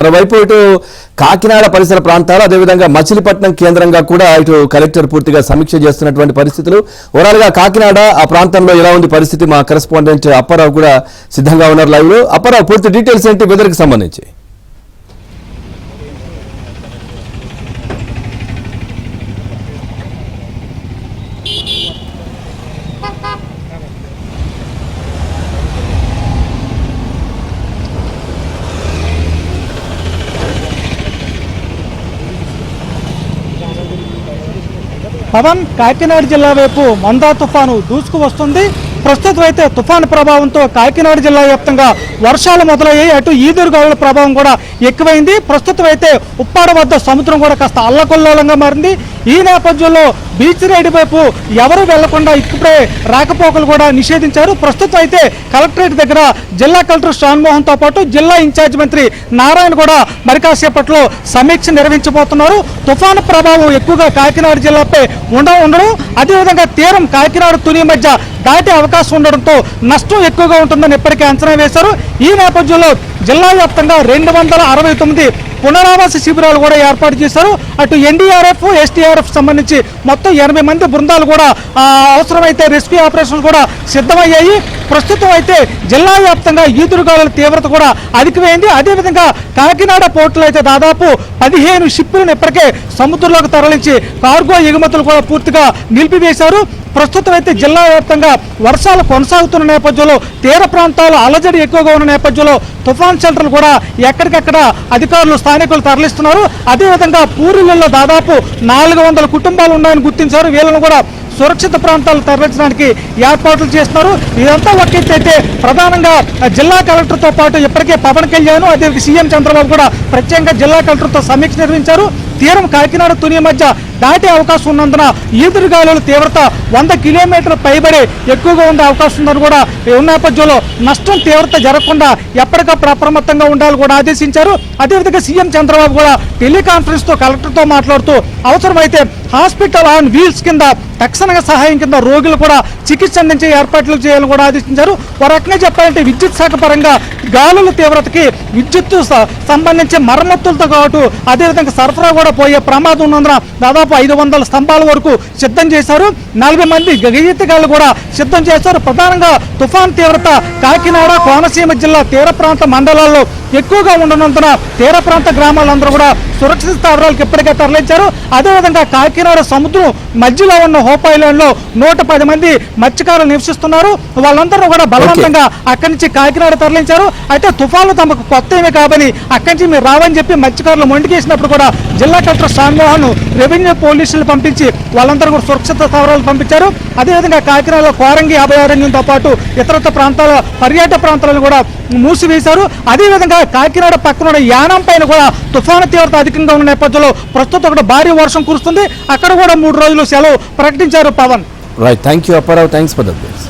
మరోవైపు ఇటు కాకినాడ పరిసర ప్రాంతాలు అదేవిధంగా మచిలీపట్నం కేంద్రంగా కూడా ఇటు కలెక్టర్ పూర్తిగా సమీక్ష చేస్తున్నటువంటి పరిస్థితులు. ఓవరాల్ గా కాకినాడ ఆ ప్రాంతంలో ఎలా ఉంది పరిస్థితి, మా కరెస్పాండెంట్ అప్పారావు కూడా సిద్ధంగా ఉన్నారు లైవ్ లో. అప్పారావు, పూర్తి డీటెయిల్స్ ఏంటి వెదర్ కి సంబంధించి? పవన్, కాకినాడ జిల్లా వైపు మందా తుఫాను దూసుకు వస్తుంది. ప్రస్తుతం అయితే తుఫాను ప్రభావంతో కాకినాడ జిల్లా వ్యాప్తంగా వర్షాలు మొదలయ్యాయి. అటు ఈదురుగాలుల ప్రభావం కూడా ఎక్కువైంది. ప్రస్తుతం అయితే ఉప్పాడ వద్ద సముద్రం కూడా కాస్త అల్లకొల్లోలంగా మారింది. ఈ నేపథ్యంలో బీచ్ రైడ్ వైపు ఎవరు వెళ్లకుండా ఇప్పుడే రాకపోకలు కూడా నిషేధించారు. ప్రస్తుతం అయితే కలెక్టరేట్ దగ్గర జిల్లా కలెక్టర్ షాన్మోహన్తో పాటు జిల్లా ఇన్ఛార్జ్ మంత్రి నారాయణ కూడా మరి కాసేపట్లో సమీక్ష నిర్వహించబోతున్నారు. తుఫాను ప్రభావం ఎక్కువగా కాకినాడ జిల్లాపై ఉండడం, అదేవిధంగా తీరం కాకినాడ తుని మధ్య దాటే అవకాశం ఉండడంతో నష్టం ఎక్కువగా ఉంటుందని ఇప్పటికే అంచనా వేశారు. ఈ నేపథ్యంలో జిల్లా వ్యాప్తంగా 269 పునరావాస శిబిరాలు కూడా ఏర్పాటు చేశారు. అటు ఎన్డీఆర్ఎఫ్, ఎస్టీఆర్ఎఫ్ సంబంధించి మొత్తం 80 మంది బృందాలు కూడా అవసరమైతే రెస్క్యూ ఆపరేషన్స్ కూడా సిద్ధమయ్యాయి. ప్రస్తుతం అయితే జిల్లా వ్యాప్తంగా ఈదురుగాలుల తీవ్రత కూడా అధికమైంది. అదేవిధంగా కాకినాడ పోర్టులో అయితే దాదాపు 15 షిప్పులను ఇప్పటికే సముద్రంలోకి తరలించి కార్గో ఎగుమతులు కూడా పూర్తిగా నిలిపివేశారు. ప్రస్తుతం అయితే జిల్లా వ్యాప్తంగా వర్షాలు కొనసాగుతున్న నేపథ్యంలో తీర ప్రాంతాలు అలజడి ఎక్కువగా ఉన్న నేపథ్యంలో తుఫాన్ షెల్టర్లు కూడా ఎక్కడికెక్కడ అధికారులు స్థానికులు తరలిస్తున్నారు. అదేవిధంగా పూరిళ్లలో దాదాపు 400 కుటుంబాలు ఉన్నాయని గుర్తించారు. వీళ్ళను కూడా సురక్షిత ప్రాంతాలు తరలించడానికి ఏర్పాట్లు చేస్తున్నారు. ఇదంతా ఒకెత్తైతే ప్రధానంగా జిల్లా కలెక్టర్తో పాటు ఇప్పటికే పవన్ కళ్యాణ్, అదే సీఎం చంద్రబాబు కూడా ప్రత్యేకంగా జిల్లా కలెక్టర్తో సమీక్ష నిర్వహించారు. తీరం కాకినాడ తుని మధ్య దాటే అవకాశం ఉన్నందున ఈదురుగాలుల తీవ్రత 100 కిలోమీటర్ల పైబడి ఎక్కువగా ఉండే అవకాశం ఉందని కూడా ఉన్న నేపథ్యంలో నష్టం తీవ్రత జరగకుండా ఎప్పటికప్పుడు అప్రమత్తంగా ఉండాలని కూడా ఆదేశించారు. అదేవిధంగా సీఎం చంద్రబాబు కూడా టెలికాన్ఫరెన్స్తో కలెక్టర్తో మాట్లాడుతూ అవసరమైతే హాస్పిటల్ ఆన్ వీల్స్ కింద తక్షణ సహాయం కింద రోగులు కూడా చికిత్స అందించే ఏర్పాట్లు చేయాలని కూడా ఆదేశించారు. ఒక రకంగా చెప్పాలంటే విద్యుత్ శాఖ పరంగా గాలుల తీవ్రతకి విద్యుత్ సంబంధించి మరమ్మతులతో కావచ్చు, అదేవిధంగా సరఫరా కూడా పోయే ప్రమాదం ఉన్నందున దాదాపు 500 స్తంభాల వరకు సిద్ధం చేశారు. 40 మంది గజయితగాళ్లు కూడా సిద్ధం చేశారు. ప్రధానంగా తుఫాన్ తీవ్రత కాకినాడ, కోనసీమ జిల్లా తీర ప్రాంత మండలాల్లో ఎక్కువగా ఉండనందున తీర ప్రాంత గ్రామాలందరూ కూడా సురక్షిత స్థావరాలకు ఇప్పటికే తరలించారు. అదేవిధంగా కాకినాడ సముద్రం మధ్యలో ఉన్న హోప్ ఐలాండ్ లో 110 మంది మత్స్యకారులు నివసిస్తున్నారు. వాళ్ళందరూ కూడా బలవంతంగా అక్కడి నుంచి కాకినాడ తరలించారు. అయితే తుఫాన్లు తమకు కొత్త ఏమీ కాబని అక్కడి నుంచి మీరు రావని చెప్పి మత్స్యకారులు మొండికేసినప్పుడు కూడా జిల్లా కలెక్టర్ షాన్మోహన్ రెవెన్యూ పోలీసులు పంపించి వాళ్ళందరూ కూడా సురక్షిత స్థావరాలు పంపించారు. అదేవిధంగా కాకినాడలో కోరంగి అభయారణ్యంతో పాటు ఇతరత్ర ప్రాంతాల పర్యాటక ప్రాంతాలను కూడా మూసివేశారు. అదేవిధంగా కాకినాడ పక్కన యానం పైన కూడా తుఫాను తీవ్రత అధికంగా ఉన్న నేపథ్యంలో ప్రస్తుతం అక్కడ భారీ వర్షం కురుస్తుంది. అక్కడ కూడా 3 రోజులు సెలవు ప్రకటించారు Pawan. Right, thank you Apparao, thanks for the updates.